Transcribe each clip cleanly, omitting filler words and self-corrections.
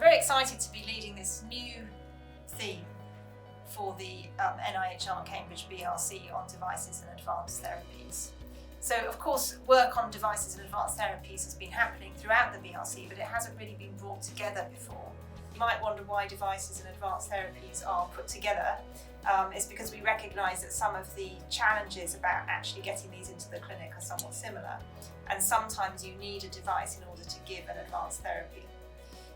I'm very excited to be leading this new theme for the NIHR Cambridge BRC on Devices and Advanced Therapies. So of course work on Devices and Advanced Therapies has been happening throughout the BRC, but it hasn't really been brought together before. You might wonder why Devices and Advanced Therapies are put together. It's because we recognise that some of the challenges about actually getting these into the clinic are somewhat similar, and sometimes you need a device in order to give an advanced therapy.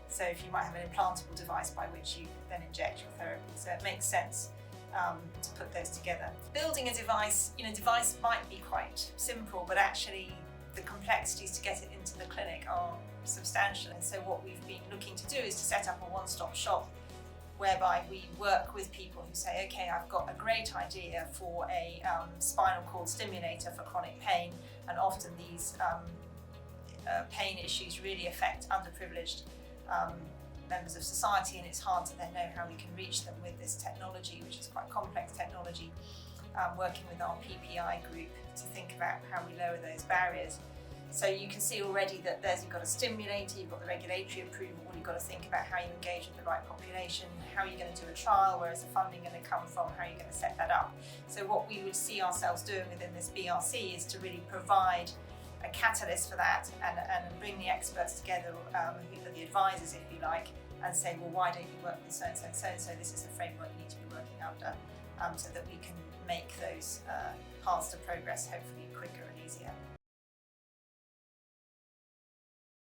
So if you might have an implantable device by which you then inject your therapy, so it makes sense to put those together. Building a device, device might be quite simple, but actually the complexities to get it into the clinic are substantial. And so what we've been looking to do is to set up a one-stop shop whereby we work with people who say, okay, I've got a great idea for a spinal cord stimulator for chronic pain, and often these pain issues really affect underprivileged members of society, and it's hard to then know how we can reach them with this technology, which is quite complex technology, working with our PPI group to think about how we lower those barriers. So you can see already that you've got a stimulator, you've got the regulatory approval, you've got to think about how you engage with the right population, how you're going to do a trial, where is the funding going to come from, how you're going to set that up. So what we would see ourselves doing within this BRC is to really provide a catalyst for that and bring the experts together, the advisors if you like, and say, well, why don't you work with so and so and so and so, this is the framework you need to be working under, so that we can make those paths to progress hopefully quicker and easier.